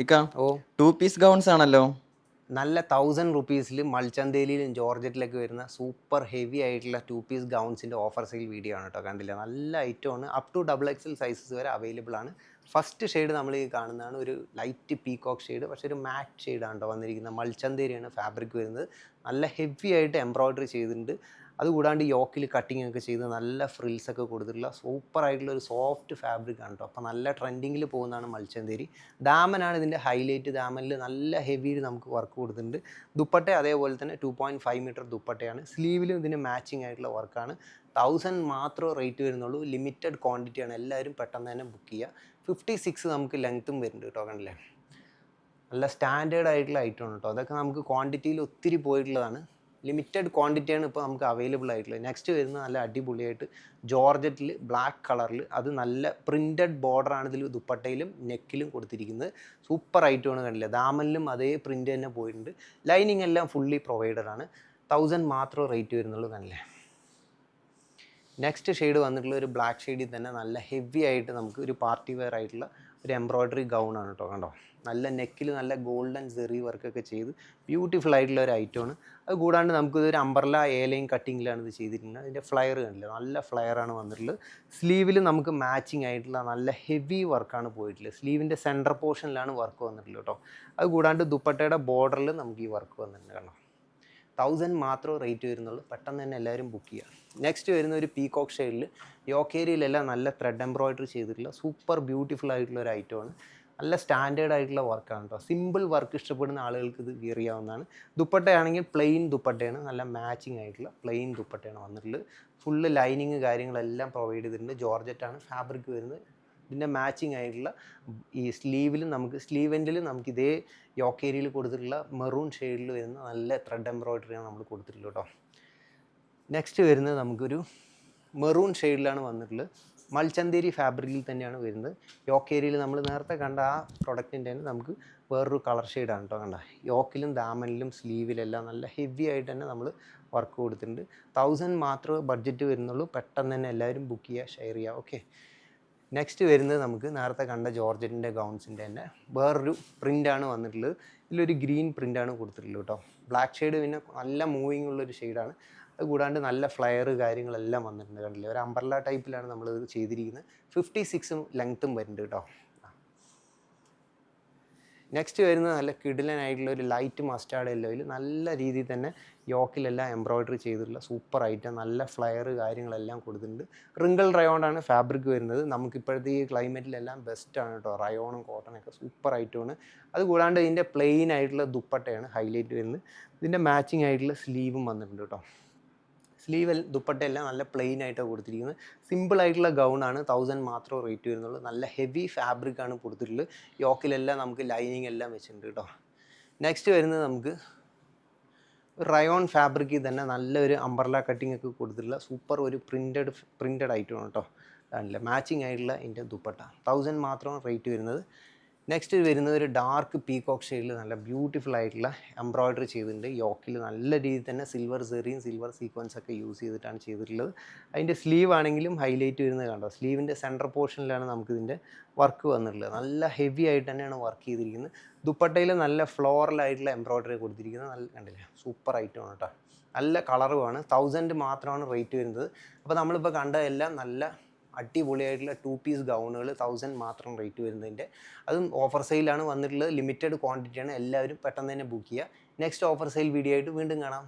ഇക്ക ഓ to piece gowns ആണല്ലോ. നല്ല 1000 മൽച്ചന്തേലിയിലും ജോർജറ്റിലൊക്കെ വരുന്ന സൂപ്പർ ഹെവി ആയിട്ടുള്ള 2 പീസ് ഗൗൺസിൻ്റെ ഓഫർ സെയിൽ വീഡിയോ ആണ് കേട്ടോ. കണ്ടില്ല, നല്ല ഐറ്റമാണ്. അപ് ടു XXL സൈസസ് വരെ അവൈലബിൾ ആണ്. ഫസ്റ്റ് ഷെയ്ഡ് നമ്മൾ ഈ കാണുന്നതാണ് ഒരു ലൈറ്റ് പീകോക്ക് ഷെയ്ഡ്, പക്ഷേ ഒരു മാറ്റ് ഷെയ്ഡാണ് കേട്ടോ വന്നിരിക്കുന്നത്. മൽച്ചന്തേരിയാണ് ഫാബ്രിക് വരുന്നത്. നല്ല ഹെവി ആയിട്ട് എംബ്രോയ്ഡറി ചെയ്തിട്ടുണ്ട്. അതുകൂടാണ്ട് യോക്കിൽ കട്ടിങ് ഒക്കെ ചെയ്ത് നല്ല ഫ്രിൽസ് ഒക്കെ കൊടുത്തിട്ടുള്ള സൂപ്പർ ആയിട്ടുള്ള ഒരു സോഫ്റ്റ് ഫാബ്രിക് ആണ് കേട്ടോ. അപ്പോൾ നല്ല ട്രെൻഡിങ്ങിൽ പോകുന്നതാണ് മൽച്ചന്തേരി. ദാമനാണ് ഇതിൻ്റെ ഹൈലൈറ്റ്. ദാമനിൽ നല്ല ഹെവിയിൽ നമുക്ക് വർക്ക് കൊടുത്തിട്ടുണ്ട്. ദുപ്പട്ട അതേപോലെ തന്നെ 2.5 മീറ്റർ ദുപ്പട്ടയാണ്. സ്ലീവിലും ഇതിന് മാച്ചിങ് ആയിട്ടുള്ള വർക്കാണ്. 1000 മാത്രമേ റേറ്റ് വരുന്നുള്ളൂ. ലിമിറ്റഡ് ക്വാണ്ടിറ്റിയാണ്. എല്ലാവരും പെട്ടെന്ന് തന്നെ ബുക്ക് ചെയ്യുക. 56 നമുക്ക് ലെങ്ത്തും വരുന്നുണ്ട് കേട്ടോ. കണ്ടില്ലേ, നല്ല സ്റ്റാൻഡേർഡ് ആയിട്ടുള്ള ഐറ്റമാണ് കേട്ടോ. അതൊക്കെ നമുക്ക് ക്വാണ്ടിറ്റിയിൽ ഒത്തിരി പോയിട്ടുള്ളതാണ്. ലിമിറ്റഡ് ക്വാണ്ടിറ്റിയാണ് ഇപ്പോൾ നമുക്ക് അവൈലബിൾ ആയിട്ടുള്ളത്. നെക്സ്റ്റ് വരുന്നത് നല്ല അടിപൊളിയായിട്ട് ജോർജറ്റിൽ ബ്ലാക്ക് കളറിൽ, അത് നല്ല പ്രിൻറ്റഡ് ബോർഡറാണ് ഇതിൽ ദുപ്പട്ടയിലും നെക്കിലും കൊടുത്തിരിക്കുന്നത്. സൂപ്പർ ഐറ്റമാണ്. കണ്ടില്ല, ദാമനിലും അതേ പ്രിൻ്റ് തന്നെ പോയിട്ടുണ്ട്. ലൈനിങ് എല്ലാം ഫുള്ളി പ്രൊവൈഡഡ് ആണ്. 1000 മാത്രമേ റേറ്റ് വരുന്നുള്ളൂ. കണ്ടില്ലേ, നെക്സ്റ്റ് ഷെയ്ഡ് വന്നിട്ടുള്ള ഒരു ബ്ലാക്ക് ഷെയ്ഡിൽ തന്നെ നല്ല ഹെവി ആയിട്ട് നമുക്ക് ഒരു പാർട്ടി വെയർ ആയിട്ടുള്ള ഒരു എംബ്രോയ്ഡറി ഗൗണാണ് കേട്ടോ. കണ്ടോ, നല്ല നെക്കിൽ നല്ല ഗോൾഡൻ സെറി വർക്കൊക്കെ ചെയ്ത് ബ്യൂട്ടിഫുൾ ആയിട്ടുള്ള ഒരു ഐറ്റമാണ്. അത് കൂടാണ്ട് നമുക്കിതൊരു അംബർല ലൈൻ കട്ടിങ്ങിലാണ് ഇത് ചെയ്തിരിക്കുന്നത്. അതിൻ്റെ ഫ്ലയർ കണ്ടില്ല, നല്ല ഫ്ലയറാണ് വന്നിട്ടുള്ളത്. സ്ലീവിൽ നമുക്ക് മാച്ചിങ് ആയിട്ടുള്ള നല്ല ഹെവി വർക്കാണ് പോയിട്ടുള്ളത്. സ്ലീവിൻ്റെ സെൻറ്റർ പോർഷനിലാണ് വർക്ക് വന്നിട്ടുള്ളത് കേട്ടോ. അത് കൂടാണ്ട് ദുപ്പട്ടയുടെ ബോർഡറിൽ നമുക്ക് ഈ വർക്ക് വന്നിട്ടുണ്ട്. കണ്ടോ, 1000 മാത്രമേ റേറ്റ് വരുന്നുള്ളൂ. പെട്ടെന്ന് തന്നെ എല്ലാവരും ബുക്ക് ചെയ്യുക. നെക്സ്റ്റ് വരുന്ന ഒരു പീകോക്ക് ഷെയ്ഡിൽ യോക്കേരിയിലെല്ലാം നല്ല ത്രെഡ് എംബ്രോയ്ഡറി ചെയ്തിട്ടുള്ള സൂപ്പർ ബ്യൂട്ടിഫുൾ ആയിട്ടുള്ള ഒരു ഐറ്റമാണ്. നല്ല സ്റ്റാൻഡേർഡ് ആയിട്ടുള്ള വർക്കാണ് കേട്ടോ. സിമ്പിൾ വർക്ക് ഇഷ്ടപ്പെടുന്ന ആളുകൾക്ക് ഇത് വിയർ ചെയ്യാവുന്നതാണ്. ദുപ്പട്ടയാണെങ്കിൽ പ്ലെയിൻ ദുപ്പട്ടയാണ്. നല്ല മാച്ചിങ് ആയിട്ടുള്ള പ്ലെയിൻ ദുപ്പട്ടയാണ് വന്നിട്ടുള്ളത്. ഫുള്ള് ലൈനിങ് കാര്യങ്ങളെല്ലാം പ്രൊവൈഡ് ചെയ്തിട്ടുണ്ട്. ജോർജറ്റാണ് ഫാബ്രിക് വരുന്നത്. ഇതിൻ്റെ മാച്ചിങ് ആയിട്ടുള്ള ഈ സ്ലീവിലും നമുക്ക് സ്ലീവ് എൻഡിലും നമുക്ക് ഇതേ യോക്കേരിയിൽ കൊടുത്തിട്ടുള്ള മെറൂൺ ഷെയ്ഡിൽ വരുന്ന നല്ല ത്രെഡ് എംബ്രോയ്ഡറിയാണ് നമ്മൾ കൊടുത്തിട്ടുള്ളത് കേട്ടോ. നെക്സ്റ്റ് വരുന്നത് നമുക്കൊരു മെറൂൺ ഷെയ്ഡിലാണ് വന്നിട്ടുള്ളത്. മൽച്ചന്തേരി ഫാബ്രിക്കിൽ തന്നെയാണ് വരുന്നത്. യോക്കേരിയിൽ നമ്മൾ നേരത്തെ കണ്ട ആ പ്രൊഡക്റ്റിൻ്റെ തന്നെ നമുക്ക് വേറൊരു കളർ ഷെയ്ഡാണ് കേട്ടോ. കണ്ട, യോക്കിലും ദാമനിലും സ്ലീവിലെല്ലാം നല്ല ഹെവി ആയിട്ട് തന്നെ നമ്മൾ വർക്ക് കൊടുത്തിട്ടുണ്ട്. 1000 മാത്രമേ ബഡ്ജറ്റ് വരുന്നുള്ളൂ. പെട്ടെന്ന് തന്നെ എല്ലാവരും ബുക്ക് ചെയ്യുക, ഷെയർ ചെയ്യുക. ഓക്കെ, നെക്സ്റ്റ് വരുന്നത് നമുക്ക് നേരത്തെ കണ്ട ജോർജറ്റിൻ്റെ ഗൗൺസിൻ്റെ തന്നെ വേറൊരു പ്രിൻ്റാണ് വന്നിട്ടുള്ളത്. ഇതിലൊരു ഗ്രീൻ പ്രിൻ്റാണ് കൊടുത്തിട്ടുള്ളത് കേട്ടോ. ബ്ലാക്ക് ഷെയ്ഡ് പിന്നെ നല്ല മൂവിങ് ഉള്ളൊരു ഷെയ്ഡാണ്. അത് കൂടാണ്ട് നല്ല ഫ്ലയർ കാര്യങ്ങളെല്ലാം വന്നിട്ടുണ്ട്. കണ്ടില്ലേ, ഒരു അംബ്രല്ല ടൈപ്പിലാണ് നമ്മളിത് ചെയ്തിരിക്കുന്നത്. 56 ലെങ്ത്തും വരുന്നുണ്ട് കേട്ടോ. നെക്സ്റ്റ് വരുന്നത് നല്ല കിടിലനായിട്ടുള്ള ഒരു ലൈറ്റ് മസ്റ്റാർഡ് യെല്ലോയിൽ നല്ല രീതിയിൽ തന്നെ യോക്കിലെല്ലാം എംബ്രോയ്ഡറി ചെയ്തിട്ടുള്ള സൂപ്പർ ഐറ്റം. നല്ല ഫ്ലയർ കാര്യങ്ങളെല്ലാം കൊടുത്തിട്ടുണ്ട്. റിങ്കിൾ റയോണാണ് ഫാബ്രിക് വരുന്നത്. നമുക്കിപ്പോഴത്തെ ഈ ക്ലൈമറ്റിലെല്ലാം ബെസ്റ്റാണ് കേട്ടോ. റയോണും കോട്ടണൊക്കെ സൂപ്പർ ഐറ്റമാണ്. അത് കൂടാണ്ട് ഇതിൻ്റെ പ്ലെയിൻ ആയിട്ടുള്ള ദുപ്പട്ടയാണ് ഹൈലൈറ്റ് വരുന്നത്. ഇതിൻ്റെ മാച്ചിങ് ആയിട്ടുള്ള സ്ലീവും വന്നിട്ടുണ്ട് കേട്ടോ. സ്ലീവ് ദുപ്പട്ടയെല്ലാം നല്ല പ്ലെയിൻ ആയിട്ടാണ് കൊടുത്തിരിക്കുന്നത്. സിമ്പിൾ ആയിട്ടുള്ള ഗൗണാണ്. 1000 മാത്രമേ റേറ്റ് വരുന്നുള്ളൂ. നല്ല ഹെവി ഫാബ്രിക്കാണ് കൊടുത്തിട്ടുള്ളത്. യോക്കിലെല്ലാം നമുക്ക് ലൈനിങ് എല്ലാം വെച്ചിട്ടുണ്ട് കേട്ടോ. നെക്സ്റ്റ് വരുന്നത് നമുക്ക് റയോൺ ഫാബ്രിക്കിൽ തന്നെ നല്ലൊരു അംബ്രല കട്ടിംഗ് ഒക്കെ കൊടുത്തിട്ടുള്ള സൂപ്പർ ഒരു പ്രിൻറ്റഡ് ഐറ്റമാണ് കേട്ടോ. അതാണല്ലേ മാച്ചിങ് ആയിട്ടുള്ള ഇതിൻ്റെ ദുപ്പട്ട. 1000 മാത്രമാണ് റേറ്റ് വരുന്നത്. നെക്സ്റ്റ് വരുന്നത് ഒരു ഡാർക്ക് പീകോക്ക് ഷെയ്ഡിൽ നല്ല ബ്യൂട്ടിഫുൾ ആയിട്ടുള്ള എംബ്രോയ്ഡറി ചെയ്തിട്ടുണ്ട്. യോക്കിൽ നല്ല രീതിയിൽ തന്നെ സിൽവർ സെറിയും സിൽവർ സീക്വൻസ് ഒക്കെ യൂസ് ചെയ്തിട്ടാണ് ചെയ്തിട്ടുള്ളത്. അതിൻ്റെ സ്ലീവ് ആണെങ്കിലും ഹൈലൈറ്റ് വരുന്നത് കണ്ടോ. സ്ലീവിൻ്റെ സെൻറ്റർ പോർഷനിലാണ് നമുക്കിതിൻ്റെ വർക്ക് വന്നിട്ടുള്ളത്. നല്ല ഹെവി ആയിട്ട് തന്നെയാണ് വർക്ക് ചെയ്തിരിക്കുന്നത്. ദുപ്പട്ടയിൽ നല്ല ഫ്ലോറലായിട്ടുള്ള എംബ്രോയ്ഡറി കൊടുത്തിരിക്കുന്നത്. നല്ല കണ്ടില്ലേ, സൂപ്പർ ഐറ്റമാണ് കേട്ടോ. നല്ല കളറുമാണ്. 1000 മാത്രമാണ് റേറ്റ് വരുന്നത്. അപ്പോൾ നമ്മളിപ്പോൾ കണ്ടതെല്ലാം നല്ല അടിപൊളിയായിട്ടുള്ള 2 പീസ് ഗൗണുകൾ 1000 മാത്രം റേറ്റ് വരുന്നതിൻ്റെ. അതും ഓഫർ സെയിലാണ് വന്നിട്ടുള്ളത്. ലിമിറ്റഡ് ക്വാണ്ടിറ്റിയാണ്. എല്ലാവരും പെട്ടെന്ന് തന്നെ ബുക്ക് ചെയ്യുക. നെക്സ്റ്റ് ഓഫർ സെയിൽ വീഡിയോ ആയിട്ട് വീണ്ടും കാണാം.